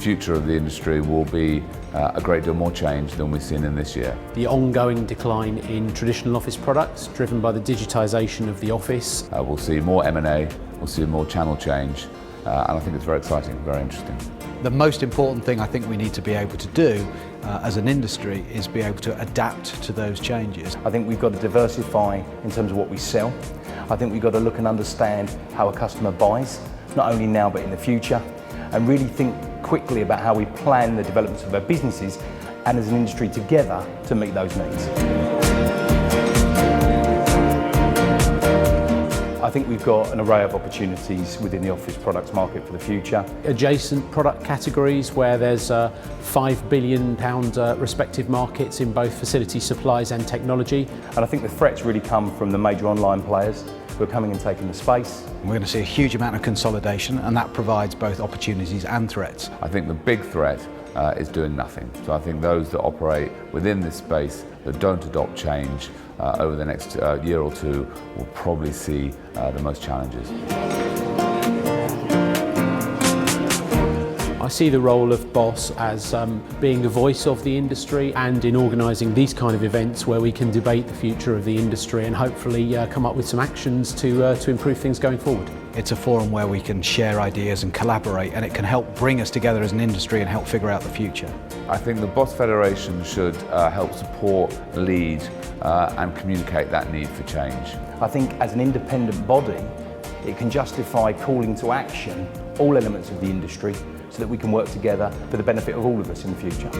future of the industry will be a great deal more change than we've seen in this year. The ongoing decline in traditional office products, driven by the digitisation of the office. We'll see more M&A, we'll see more channel change, and I think it's very exciting, very interesting. The most important thing I think we need to be able to do as an industry is be able to adapt to those changes. I think we've got to diversify in terms of what we sell. I think we've got to look and understand how a customer buys, not only now but in the future, and really think quickly about how we plan the developments of our businesses and as an industry together to meet those needs. I think we've got an array of opportunities within the office products market for the future. Adjacent product categories where there's £5 billion respective markets in both facility supplies and technology. And I think the threats really come from the major online players who are coming and taking the space. We're going to see a huge amount of consolidation, and that provides both opportunities and threats. I think the big threat is doing nothing. So I think those that operate within this space that don't adopt change over the next year or two will probably see the most challenges. I see the role of BOSS as being the voice of the industry, and in organising these kind of events where we can debate the future of the industry and hopefully come up with some actions to improve things going forward. It's a forum where we can share ideas and collaborate, and it can help bring us together as an industry and help figure out the future. I think the BOSS Federation should help support, lead and communicate that need for change. I think as an independent body, it can justify calling to action all elements of the industry so that we can work together for the benefit of all of us in the future.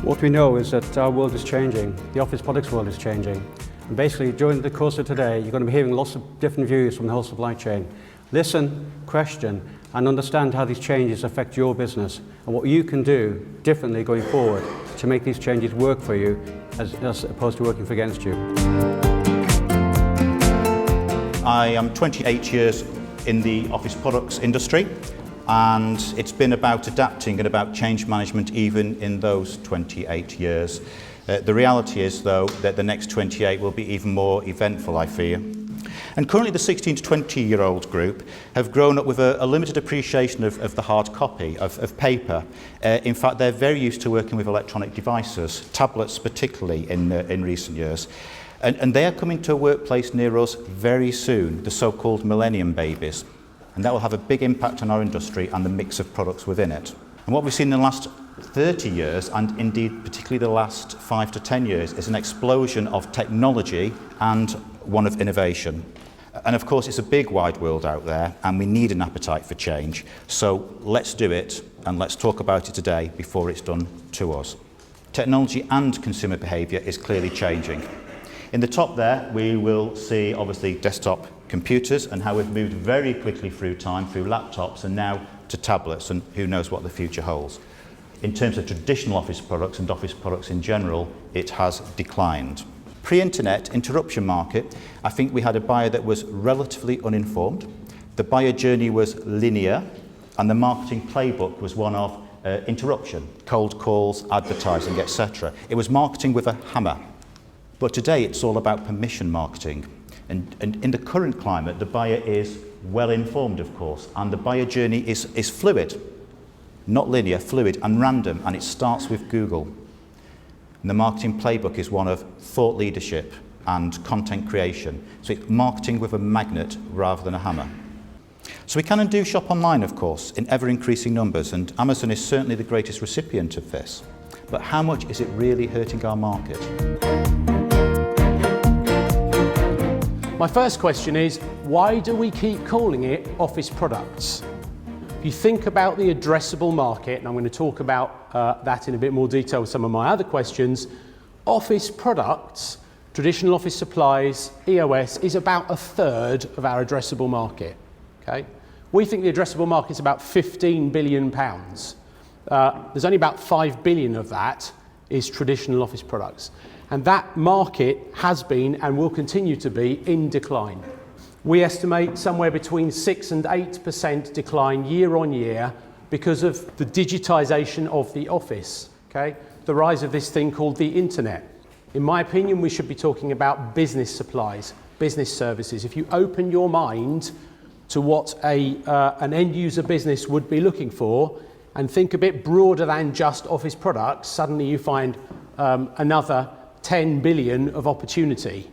What we know is that our world is changing, the office products world is changing. And basically, during the course of today, you're going to be hearing lots of different views from the whole supply chain. Listen, question, and understand how these changes affect your business and what you can do differently going forward to make these changes work for you as opposed to working against you. I am 28 years in the office products industry, and it's been about adapting and about change management even in those 28 years. The reality is, though, that the next 28 will be even more eventful, I fear. And currently the 16 to 20-year-old group have grown up with a limited appreciation of the hard copy, of paper. In fact, they're very used to working with electronic devices, tablets particularly in recent years. And they are coming to a workplace near us very soon, the so-called millennium babies. And that will have a big impact on our industry and the mix of products within it. And what we've seen in the last 30 years, and indeed particularly the last 5 to 10 years, is an explosion of technology and one of innovation. And of course, it's a big wide world out there, and we need an appetite for change. So let's do it, and let's talk about it today before it's done to us. Technology and consumer behaviour is clearly changing. In the top there, we will see obviously desktop computers and how we've moved very quickly through time, through laptops and now to tablets, and who knows what the future holds. In terms of traditional office products and office products in general, it has declined. Pre-internet interruption market, I think we had a buyer that was relatively uninformed. The buyer journey was linear, and the marketing playbook was one of interruption, cold calls, advertising, etc. It was marketing with a hammer. But today it's all about permission marketing. And in the current climate, the buyer is well informed, of course, and the buyer journey is fluid, not linear, fluid and random, and it starts with Google. And the marketing playbook is one of thought leadership and content creation. So it's marketing with a magnet rather than a hammer. So we can and do shop online, of course, in ever-increasing numbers, and Amazon is certainly the greatest recipient of this. But how much is it really hurting our market? My first question is, why do we keep calling it office products? If you think about the addressable market, and I'm going to talk about that in a bit more detail with some of my other questions, office products, traditional office supplies, EOS, is about a third of our addressable market. Okay? We think the addressable market is about £15 billion. There's only about 5 billion of that is traditional office products. And that market has been and will continue to be in decline. We estimate somewhere between 6 and 8% decline year on year because of the digitisation of the office, okay? The rise of this thing called the internet. In my opinion, we should be talking about business supplies, business services. If you open your mind to what an end user business would be looking for and think a bit broader than just office products, suddenly you find another 10 billion of opportunity.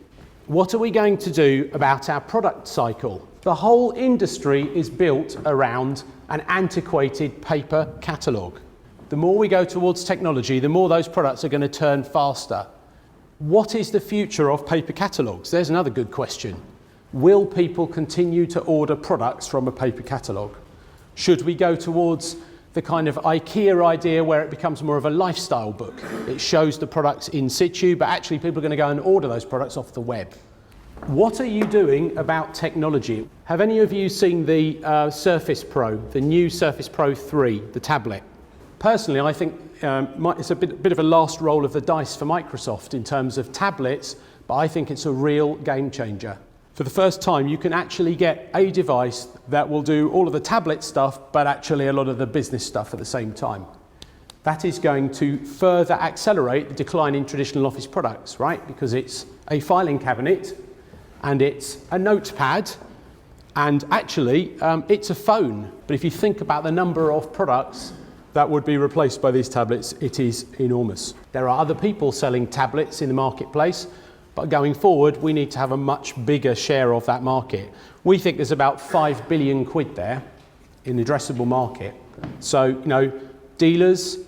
What are we going to do about our product cycle? The whole industry is built around an antiquated paper catalogue. The more we go towards technology, the more those products are going to turn faster. What is the future of paper catalogues? There's another good question. Will people continue to order products from a paper catalogue? Should we go towards the kind of IKEA idea where it becomes more of a lifestyle book? It shows the products in situ, but actually people are going to go and order those products off the web. What are you doing about technology? Have any of you seen the Surface Pro, the new Surface Pro 3, the tablet? Personally, I think it's a bit of a last roll of the dice for Microsoft in terms of tablets, but I think it's a real game changer. For the first time, you can actually get a device that will do all of the tablet stuff, but actually a lot of the business stuff at the same time. That is going to further accelerate the decline in traditional office products, right? Because it's a filing cabinet, and it's a notepad, and actually it's a phone. But if you think about the number of products that would be replaced by these tablets, it is enormous. There are other people selling tablets in the marketplace, but going forward, we need to have a much bigger share of that market. We think there's about 5 billion quid there in the addressable market. So, dealers,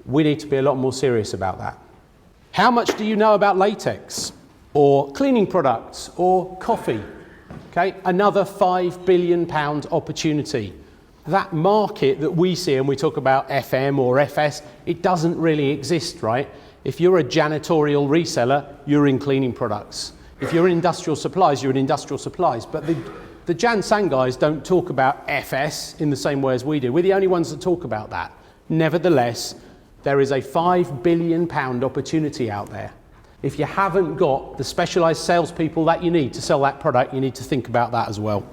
we need to be a lot more serious about that. How much do you know about latex or cleaning products or coffee? Okay, another £5 billion opportunity. That market that we see, and we talk about FM or FS, it doesn't really exist, right? If you're a janitorial reseller, you're in cleaning products. If you're in industrial supplies, you're in industrial supplies. But the Jan Sang guys don't talk about FS in the same way as we do. We're the only ones that talk about that. Nevertheless, there is a £5 billion opportunity out there. If you haven't got the specialised salespeople that you need to sell that product, you need to think about that as well.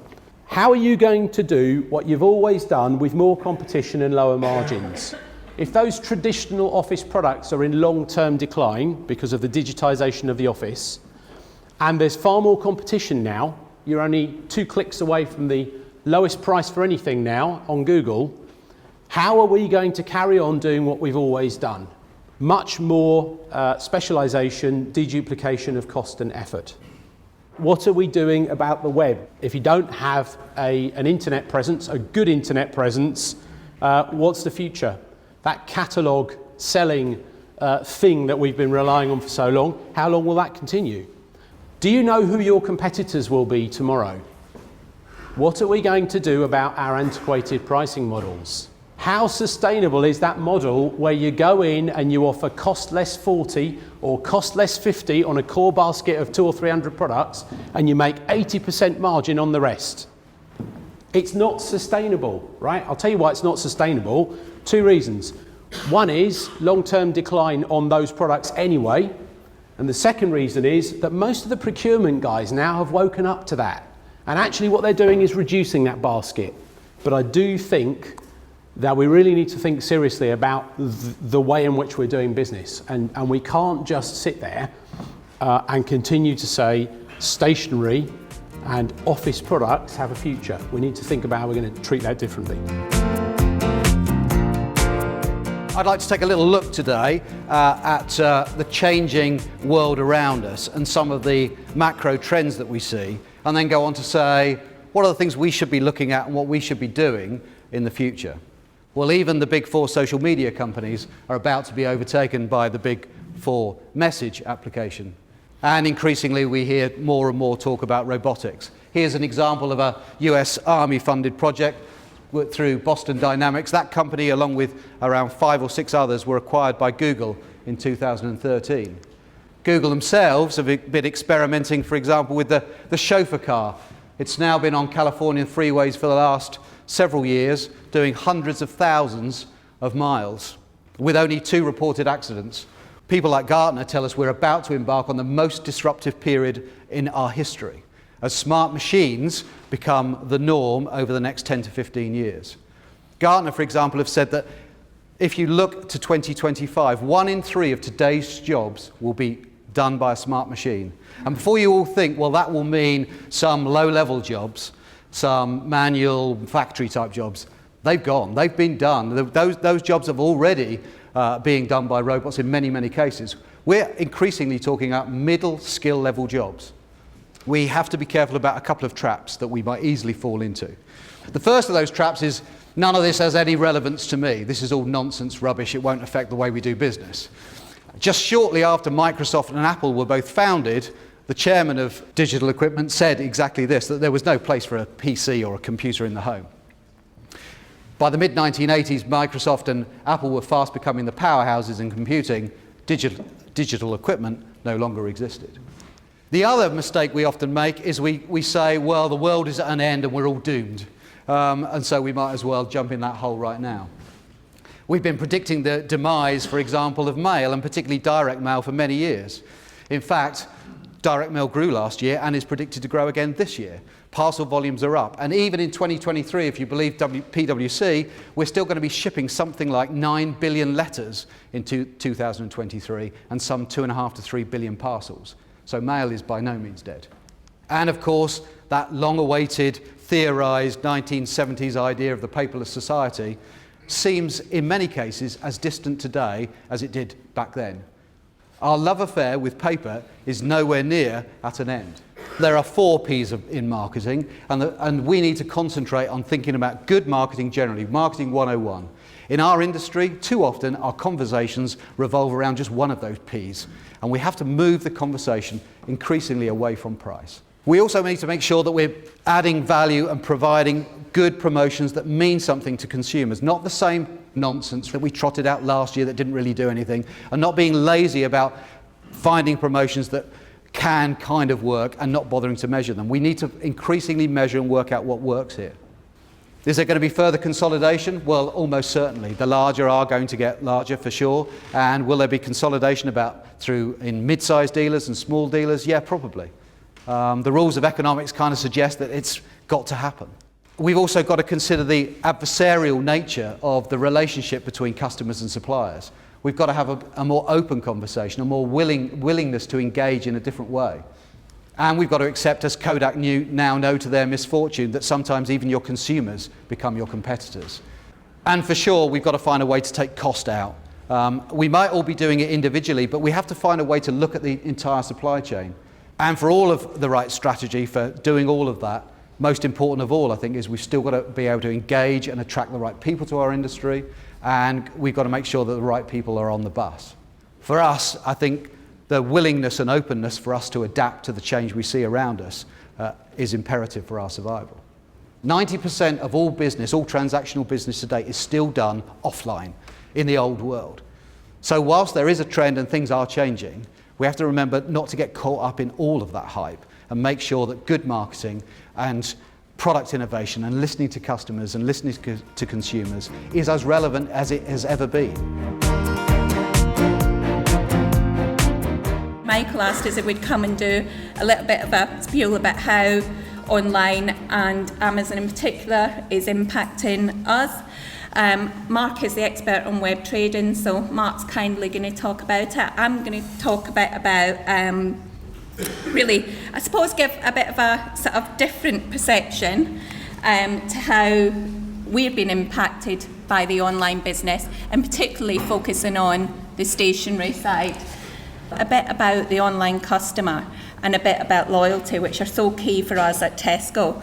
How are you going to do what you've always done with more competition and lower margins? If those traditional office products are in long-term decline because of the digitisation of the office, and there's far more competition now, you're only 2 clicks away from the lowest price for anything now on Google, how are we going to carry on doing what we've always done? Much more specialisation, deduplication of cost and effort. What are we doing about the web? If you don't have an internet presence, a good internet presence, what's the future? That catalogue selling thing that we've been relying on for so long, how long will that continue? Do you know who your competitors will be tomorrow? What are we going to do about our antiquated pricing models? How sustainable is that model where you go in and you offer cost less 40 or cost less 50 on a core basket of 200 or 300 products and you make 80% margin on the rest? It's not sustainable, right? I'll tell you why it's not sustainable. 2 reasons. One is long-term decline on those products anyway. And the second reason is that most of the procurement guys now have woken up to that. And actually what they're doing is reducing that basket. But I do think that we really need to think seriously about the way in which we're doing business. And we can't just sit there and continue to say stationery and office products have a future. We need to think about how we're going to treat that differently. I'd like to take a little look today at the changing world around us and some of the macro trends that we see, and then go on to say what are the things we should be looking at and what we should be doing in the future. Well, even the big 4 social media companies are about to be overtaken by the big 4 message application. And increasingly we hear more and more talk about robotics. Here's an example of a US Army funded project through Boston Dynamics. That company, along with around 5 or 6 others, were acquired by Google in 2013. Google themselves have been experimenting, for example, with the chauffeur car. It's now been on Californian freeways for the last several years, doing hundreds of thousands of miles, with only 2 reported accidents. People like Gartner tell us we're about to embark on the most disruptive period in our history, as smart machines become the norm over the next 10 to 15 years. Gartner, for example, have said that if you look to 2025, 1 in 3 of today's jobs will be done by a smart machine. And before you all think, well, that will mean some low-level jobs, some manual factory type jobs, they've gone, they've been done. Those jobs have already being done by robots in many, many cases. We're increasingly talking about middle skill level jobs. We have to be careful about a couple of traps that we might easily fall into. The first of those traps is, none of this has any relevance to me. This is all nonsense, rubbish, it won't affect the way we do business. Just shortly after Microsoft and Apple were both founded, the chairman of Digital Equipment said exactly this, that there was no place for a PC or a computer in the home. By the mid-1980s, Microsoft and Apple were fast becoming the powerhouses in computing. Digital equipment no longer existed. The other mistake we often make is we say, well, the world is at an end and we're all doomed. And so we might as well jump in that hole right now. We've been predicting the demise, for example, of mail, and particularly direct mail, for many years. In fact, direct mail grew last year and is predicted to grow again this year. Parcel volumes are up. And even in 2023, if you believe PwC, we're still going to be shipping something like 9 billion letters in 2023 and some 2.5 to 3 billion parcels. So mail is by no means dead. And of course, that long-awaited, theorised 1970s idea of the paperless society seems in many cases as distant today as it did back then. Our love affair with paper is nowhere near at an end. There are 4 P's in marketing, and we need to concentrate on thinking about good marketing generally, marketing 101. In our industry, too often our conversations revolve around just one of those P's, and we have to move the conversation increasingly away from price. We also need to make sure that we're adding value and providing good promotions that mean something to consumers, not the same nonsense that we trotted out last year that didn't really do anything, and not being lazy about finding promotions that can kind of work and not bothering to measure them. We need to increasingly measure and work out what works here. Is there going to be further consolidation? Well, almost certainly. The larger are going to get larger for sure. And will there be consolidation in mid-sized dealers and small dealers? Yeah, probably. The rules of economics kind of suggest that it's got to happen. We've also got to consider the adversarial nature of the relationship between customers and suppliers. We've got to have a more open conversation, a more willingness to engage in a different way. And we've got to accept, as Kodak now know to their misfortune, that sometimes even your consumers become your competitors. And for sure, we've got to find a way to take cost out. We might all be doing it individually, but we have to find a way to look at the entire supply chain. And for all of the right strategy for doing all of that, most important of all, I think, is we've still got to be able to engage and attract the right people to our industry, and we've got to make sure that the right people are on the bus. For us, I think the willingness and openness for us to adapt to the change we see around us is imperative for our survival. 90% of all business, all transactional business today, is still done offline in the old world. So whilst there is a trend and things are changing, we have to remember not to get caught up in all of that hype and make sure that good marketing and product innovation and listening to customers and listening to consumers is as relevant as it has ever been. Michael asked us if we'd come and do a little bit of a spiel about how online and Amazon in particular is impacting us. Mark is the expert on web trading, so Mark's kindly going to talk about it. I'm going to talk a bit about really, I suppose, give a bit of a sort of different perception to how we've been impacted by the online business, and particularly focusing on the stationery side. A bit about the online customer and a bit about loyalty, which are so key for us at Tesco.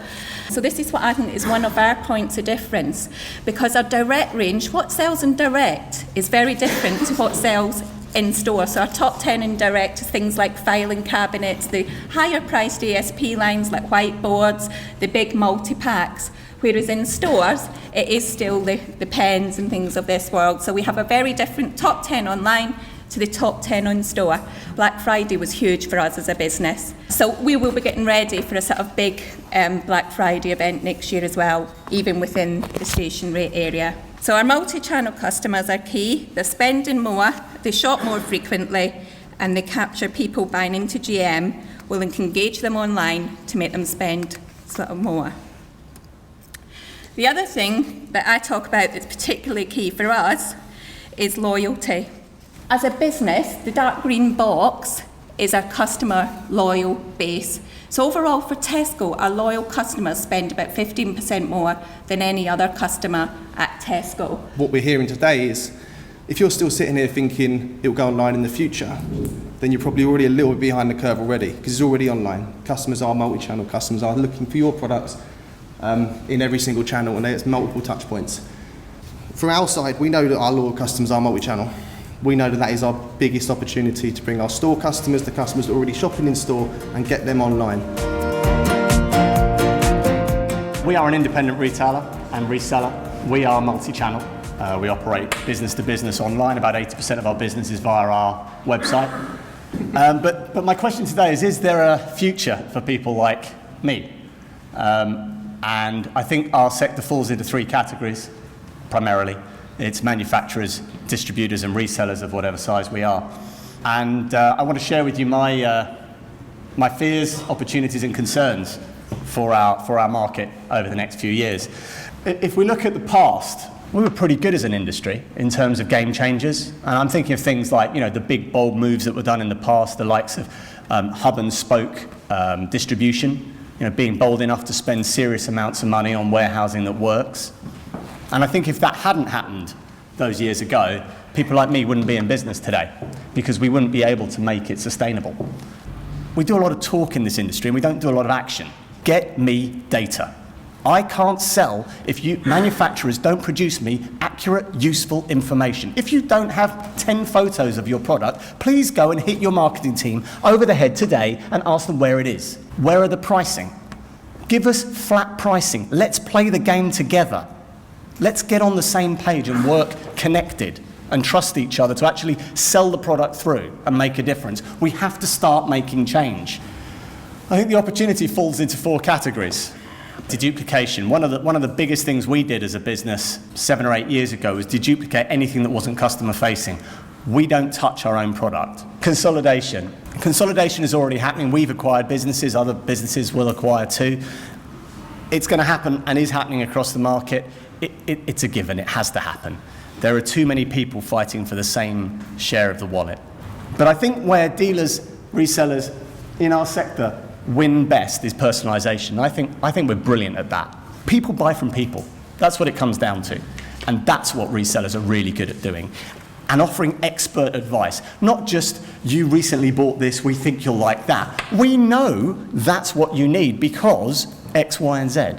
So this is what I think is one of our points of difference, because our direct range, what sells in direct, is very different to what sells in store. So our top 10 in direct is things like filing cabinets, the higher priced ASP lines like whiteboards, the big multi-packs, whereas in stores it is still the pens and things of this world. So we have a very different top 10 online to the top 10 on store. Black Friday was huge for us as a business. So we will be getting ready for a sort of big Black Friday event next year as well, even within the stationery area. So our multi-channel customers are key. They're spending more, they shop more frequently, and they capture people buying into GM. We'll engage them online to make them spend sort of more. The other thing that I talk about that's particularly key for us is loyalty. As a business, the dark green box is our customer loyal base. So overall for Tesco, our loyal customers spend about 15% more than any other customer at Tesco. What we're hearing today is, if you're still sitting here thinking it'll go online in the future, then you're probably already a little bit behind the curve already, because it's already online. Customers are multi-channel, customers are looking for your products in every single channel, and there's multiple touch points. From our side, we know that our loyal customers are multi-channel. We know that that is our biggest opportunity to bring our store customers, the customers that are already shopping in store, and get them online. We are an independent retailer and reseller. We are multi-channel. We operate business to business online. About 80% of our business is via our website. But my question today is there a future for people like me? And I think our sector falls into three categories, primarily. It's manufacturers, distributors and resellers of whatever size we are. And I want to share with you my fears, opportunities and concerns for our market over the next few years. If we look at the past, we were pretty good as an industry in terms of game changers. And I'm thinking of things like, the big bold moves that were done in the past, the likes of hub and spoke distribution, being bold enough to spend serious amounts of money on warehousing that works. And I think if that hadn't happened those years ago, people like me wouldn't be in business today, because we wouldn't be able to make it sustainable. We do a lot of talk in this industry and we don't do a lot of action. Get me data. I can't sell if manufacturers don't produce me accurate, useful information. If you don't have 10 photos of your product, please go and hit your marketing team over the head today and ask them where it is. Where are the pricing? Give us flat pricing. Let's play the game together. Let's get on the same page and work connected and trust each other to actually sell the product through and make a difference. We have to start making change. I think the opportunity falls into four categories. Deduplication. One of the biggest things we did as a business 7 or 8 years ago was deduplicate anything that wasn't customer facing. We don't touch our own product. Consolidation. Consolidation is already happening. We've acquired businesses, other businesses will acquire too. It's going to happen and is happening across the market. It's a given, it has to happen. There are too many people fighting for the same share of the wallet. But I think where dealers, resellers in our sector win best is personalisation. I think we're brilliant at that. People buy from people. That's what it comes down to. And that's what resellers are really good at doing. And offering expert advice. Not just, you recently bought this, we think you'll like that. We know that's what you need because X, Y, and Z.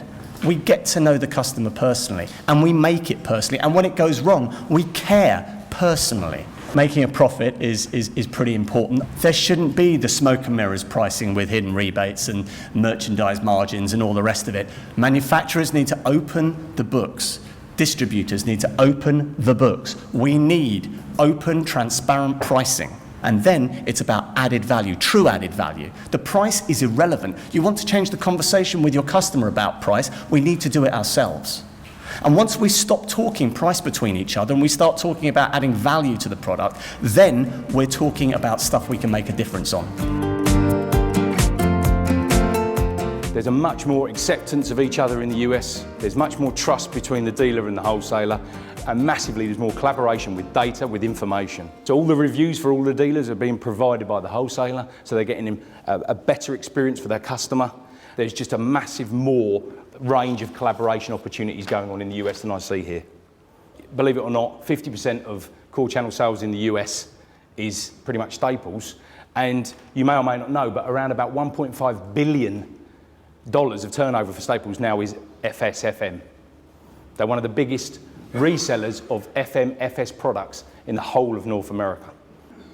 We get to know the customer personally, and we make it personally. And when it goes wrong, we care personally. Making a profit is pretty important. There shouldn't be the smoke and mirrors pricing with hidden rebates and merchandise margins and all the rest of it. Manufacturers need to open the books. Distributors need to open the books. We need open, transparent pricing. And then it's about added value, true added value. The price is irrelevant. You want to change the conversation with your customer about price, we need to do it ourselves. And once we stop talking price between each other and we start talking about adding value to the product, then we're talking about stuff we can make a difference on. There's a much more acceptance of each other in the US. There's much more trust between the dealer and the wholesaler. And massively, there's more collaboration with data, with information. So all the reviews for all the dealers are being provided by the wholesaler, so they're getting a better experience for their customer. There's just a massive more range of collaboration opportunities going on in the US than I see here. Believe it or not, 50% of core channel sales in the US is pretty much Staples. And you may or may not know, but around about $1.5 billion of turnover for Staples now is FS, FM. They're one of the biggest resellers of FM, FS products in the whole of North America.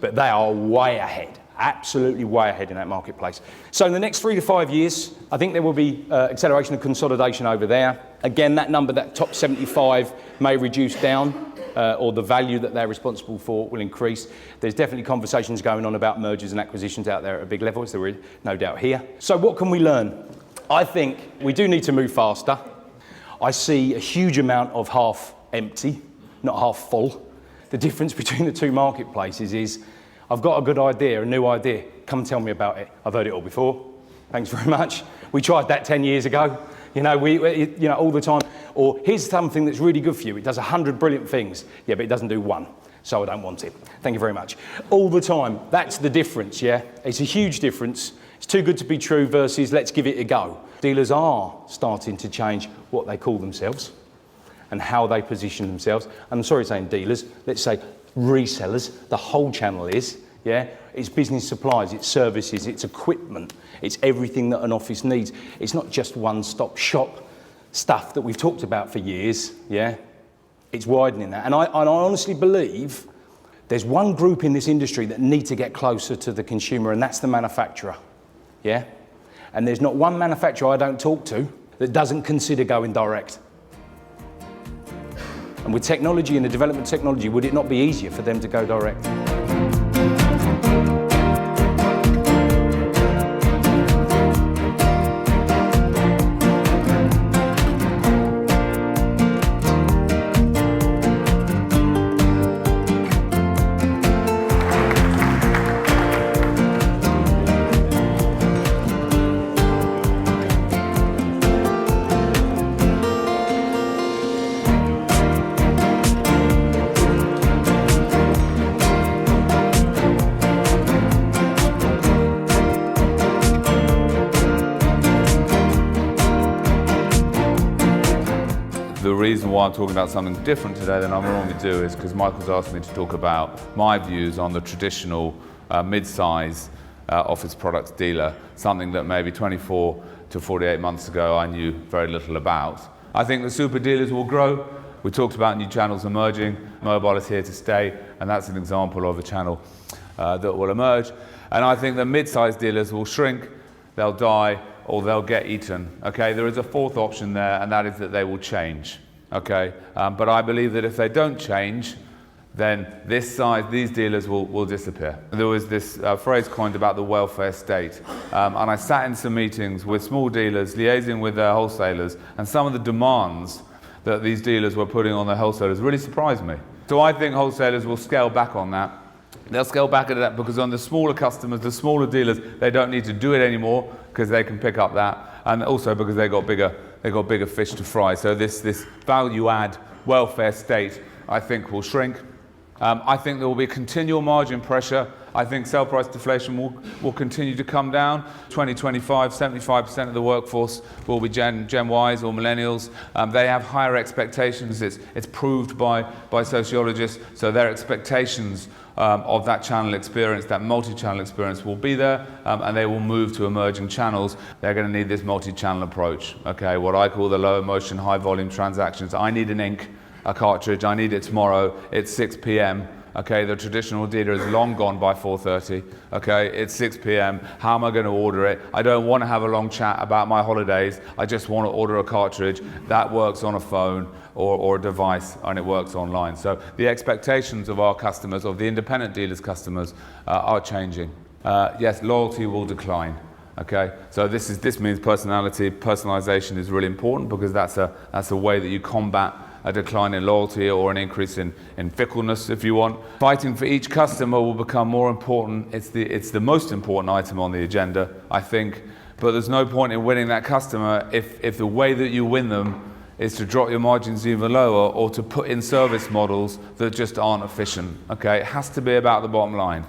But they are way ahead, absolutely way ahead in that marketplace. So in the next 3 to 5 years, I think there will be acceleration and consolidation over there. Again, that number, that top 75, may reduce down, or the value that they're responsible for will increase. There's definitely conversations going on about mergers and acquisitions out there at a big level, as there is no doubt here. So what can we learn? I think we do need to move faster. I see a huge amount of half empty, not half full. The difference between the two marketplaces is, I've got a good idea, a new idea, come tell me about it. I've heard it all before, thanks very much. We tried that 10 years ago, all the time. Or here's something that's really good for you, it does 100 brilliant things, yeah, but it doesn't do one, so I don't want it. Thank you very much. All the time, that's the difference, yeah? It's a huge difference. It's too good to be true versus let's give it a go. Dealers are starting to change what they call themselves and how they position themselves. And I'm sorry saying dealers, let's say resellers, the whole channel is, yeah? It's business supplies, it's services, it's equipment, it's everything that an office needs. It's not just one-stop shop stuff that we've talked about for years, yeah? It's widening that. And I honestly believe there's one group in this industry that need to get closer to the consumer, and that's the manufacturer, yeah? And there's not one manufacturer I don't talk to that doesn't consider going direct. And with technology and the development of technology, would it not be easier for them to go direct? The reason why I'm talking about something different today than I normally do is because Michael's asked me to talk about my views on the traditional mid-size office products dealer, something that maybe 24 to 48 months ago I knew very little about. I think the super dealers will grow. We talked about new channels emerging. Mobile is here to stay, and that's an example of a channel that will emerge. And I think the mid-size dealers will shrink, they'll die, or they'll get eaten. Okay, there is a fourth option there, and that is that they will change. Okay, but I believe that if they don't change, then these dealers will disappear. There was this phrase coined about the welfare state, and I sat in some meetings with small dealers, liaising with their wholesalers, and some of the demands that these dealers were putting on their wholesalers really surprised me. So I think wholesalers will scale back on that. They'll scale back at that because on the smaller customers, the smaller dealers, they don't need to do it anymore because they can pick up that, and also because they got bigger fish to fry. So this value add welfare state, I think, will shrink. I think there will be continual margin pressure. I think sale price deflation will continue to come down. 2025, 75% of the workforce will be Gen Ys or millennials. They have higher expectations. It's proved by sociologists. So their expectations of that channel experience, that multi-channel experience will be there, and they will move to emerging channels. They're going to need this multi-channel approach. Okay, what I call the low emotion, high volume transactions. I need an ink, a cartridge, I need it tomorrow, it's 6 p.m. Okay, the traditional dealer is long gone by 4:30. Okay, it's 6 p.m. How am I going to order it? I don't want to have a long chat about my holidays. I just want to order a cartridge that works on a phone or a device, and it works online. So the expectations of our customers, of the independent dealers' customers, are changing. Yes, loyalty will decline. Okay, so this means personalization is really important because that's a way that you combat a decline in loyalty or an increase in fickleness, if you want. Fighting for each customer will become more important. It's the most important item on the agenda, I think. But there's no point in winning that customer if the way that you win them is to drop your margins even lower or to put in service models that just aren't efficient. Okay, it has to be about the bottom line.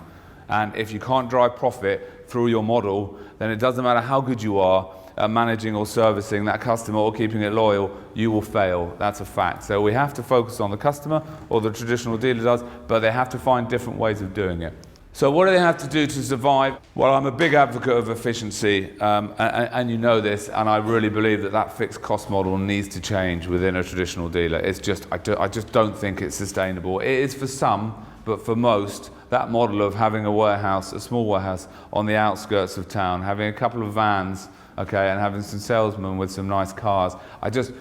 And if you can't drive profit through your model, then it doesn't matter how good you are managing or servicing that customer or keeping it loyal, you will fail. That's a fact. So we have to focus on the customer, or the traditional dealer does, but they have to find different ways of doing it. So what do they have to do to survive? Well, I'm a big advocate of efficiency, and you know this, and I really believe that fixed cost model needs to change within a traditional dealer. It's just, I just don't think it's sustainable. It is for some, but for most, that model of having a warehouse, a small warehouse on the outskirts of town, having a couple of vans, okay, and having some salesmen with some nice cars, I just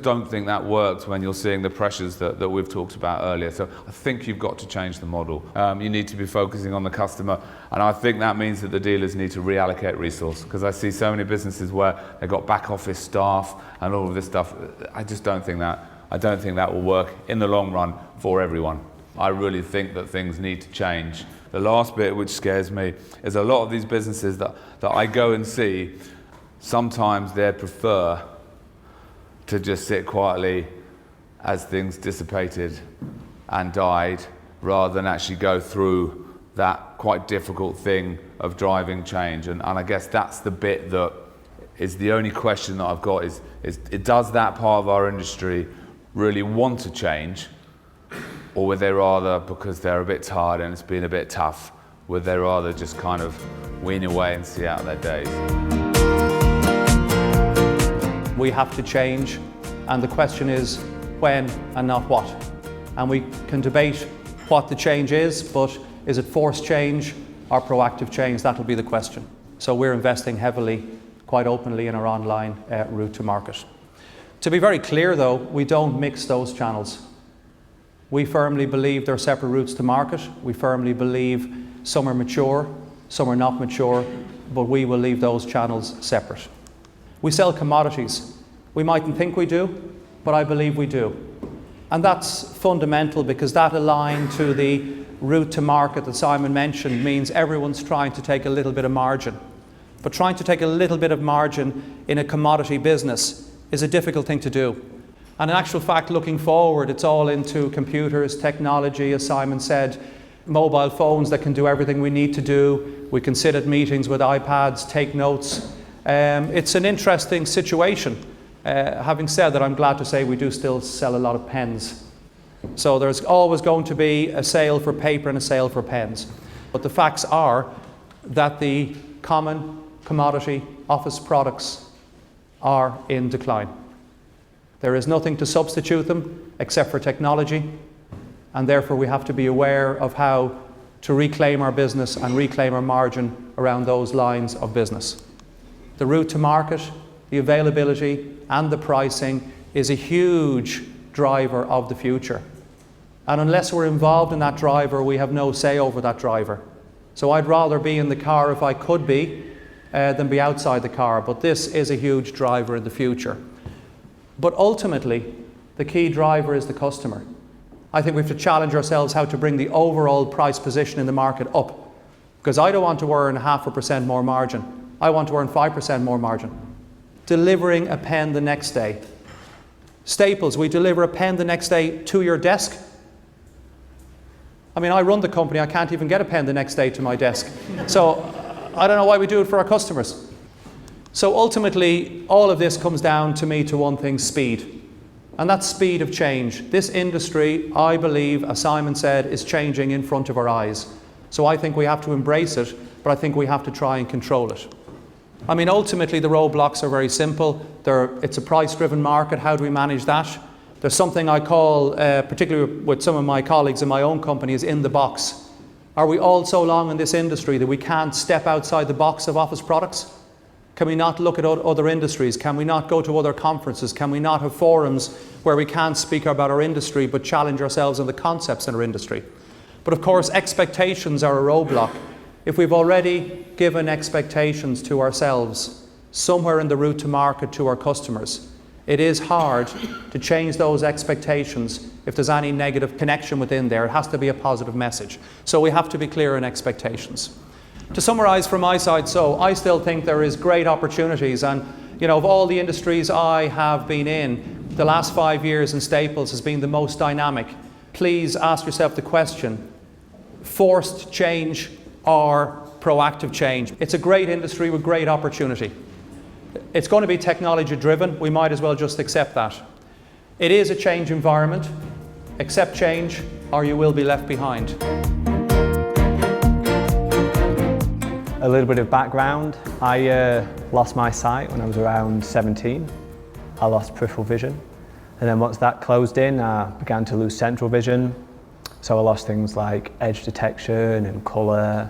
don't think that works when you're seeing the pressures that we've talked about earlier. So I think you've got to change the model. You need to be focusing on the customer, and I think that means that the dealers need to reallocate resource, because I see so many businesses where they've got back office staff and all of this stuff. I don't think that will work in the long run for everyone. I really think that things need to change. The last bit which scares me is a lot of these businesses that I go and see, sometimes they prefer to just sit quietly as things dissipated and died, rather than actually go through that quite difficult thing of driving change. And I guess that's the bit that is the only question that I've got is does that part of our industry really want to change, or would they rather, because they're a bit tired and it's been a bit tough, would they rather just kind of wean away and see out their days? We have to change, and the question is when and not what. And we can debate what the change is, but is it forced change or proactive change? That'll be the question. So we're investing heavily, quite openly, in our online route to market. To be very clear though, we don't mix those channels. We firmly believe there are separate routes to market. We firmly believe some are mature, some are not mature, but we will leave those channels separate. We sell commodities. We mightn't think we do, but I believe we do. And that's fundamental, because that aligned to the route to market that Simon mentioned means everyone's trying to take a little bit of margin. But trying to take a little bit of margin in a commodity business is a difficult thing to do. And in actual fact, looking forward, it's all into computers, technology, as Simon said, mobile phones that can do everything we need to do. We can sit at meetings with iPads, take notes. It's an interesting situation. Having said that, I'm glad to say we do still sell a lot of pens. So there's always going to be a sale for paper and a sale for pens. But the facts are that the common commodity office products are in decline. There is nothing to substitute them except for technology, and therefore we have to be aware of how to reclaim our business and reclaim our margin around those lines of business. The route to market, the availability and the pricing is a huge driver of the future. And unless we're involved in that driver, we have no say over that driver. So I'd rather be in the car if I could be than be outside the car, but this is a huge driver in the future. But ultimately, the key driver is the customer. I think we have to challenge ourselves how to bring the overall price position in the market up, because I don't want to earn 0.5% more margin. I want to earn 5% more margin. Delivering a pen the next day. Staples, we deliver a pen the next day to your desk. I mean, I run the company, I can't even get a pen the next day to my desk. So I don't know why we do it for our customers. So ultimately, all of this comes down to me to one thing: speed. And that's speed of change. This industry, I believe, as Simon said, is changing in front of our eyes. So I think we have to embrace it, but I think we have to try and control it. I mean, ultimately, the roadblocks are very simple. It's a price-driven market. How do we manage that? There's something I call, particularly with some of my colleagues in my own company, is in the box. Are we all so long in this industry that we can't step outside the box of office products? Can we not look at other industries? Can we not go to other conferences? Can we not have forums where we can't speak about our industry but challenge ourselves in the concepts in our industry? But of course, expectations are a roadblock. If we've already given expectations to ourselves somewhere in the route to market to our customers, it is hard to change those expectations if there's any negative connection within there. It has to be a positive message. So we have to be clear in expectations. To summarise from my side, so I still think there is great opportunities, and of all the industries I have been in, the last 5 years in Staples has been the most dynamic. Please ask yourself the question: forced change or proactive change? It's a great industry with great opportunity. It's going to be technology driven. We might as well just accept that. It is a change environment. Accept change or you will be left behind. A little bit of background. I lost my sight when I was around 17. I lost peripheral vision. And then once that closed in, I began to lose central vision. So I lost things like edge detection and colour.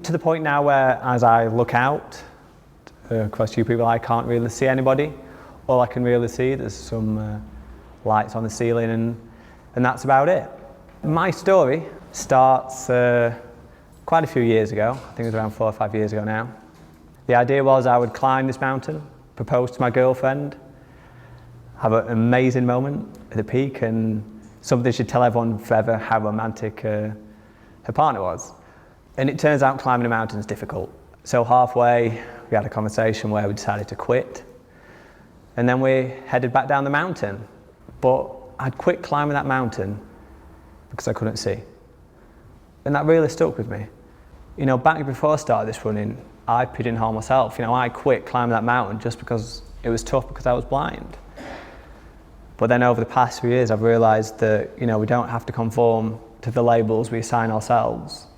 To the point now where, as I look out across you people, I can't really see anybody. All I can really see, there's some lights on the ceiling, and that's about it. My story starts quite a few years ago. I think it was around 4 or 5 years ago now. The idea was I would climb this mountain, propose to my girlfriend, have an amazing moment at the peak, and something should tell everyone forever how romantic her partner was. And it turns out climbing a mountain is difficult. So halfway, we had a conversation where we decided to quit. And then we headed back down the mountain. But I'd quit climbing that mountain because I couldn't see. And that really stuck with me. You know, back before I started this running, I pigeonholed myself. You know, I quit climbing that mountain just because it was tough because I was blind. But then over the past few years, I've realised that, you know, we don't have to conform to the labels we assign ourselves,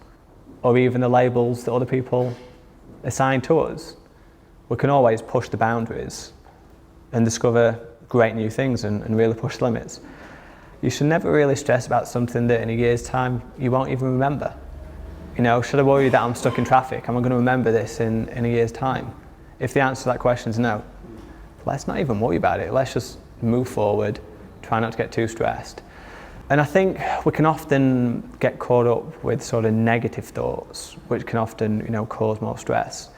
or even the labels that other people assign to us. We can always push the boundaries and discover great new things and really push the limits. You should never really stress about something that in a year's time you won't even remember. You know, should I worry that I'm stuck in traffic? Am I going to remember this in a year's time? If the answer to that question is no, let's not even worry about it. Let's just move forward, try not to get too stressed. And I think we can often get caught up with sort of negative thoughts, which can often, you know, cause more stress.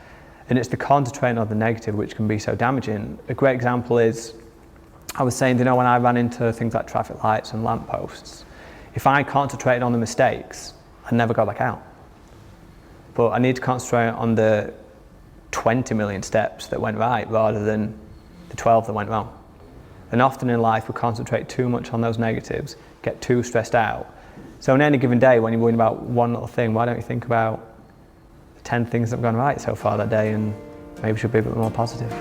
And it's the concentrating on the negative which can be so damaging. A great example is, I was saying, you know, when I ran into things like traffic lights and lampposts, if I concentrated on the mistakes, I'd never go back out. But I need to concentrate on the 20 million steps that went right rather than the 12 that went wrong. And often in life we concentrate too much on those negatives, get too stressed out. So on any given day when you're worrying about one little thing, why don't you think about the 10 things that have gone right so far that day and maybe should be a bit more positive.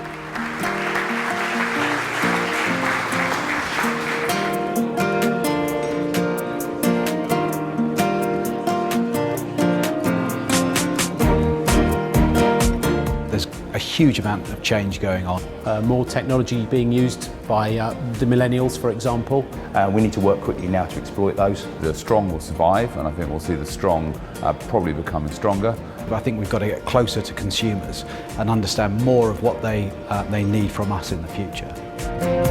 A huge amount of change going on. More technology being used by the millennials, for example. We need to work quickly now to exploit those. The strong will survive, and I think we'll see the strong probably becoming stronger. But I think we've got to get closer to consumers and understand more of what they need from us in the future.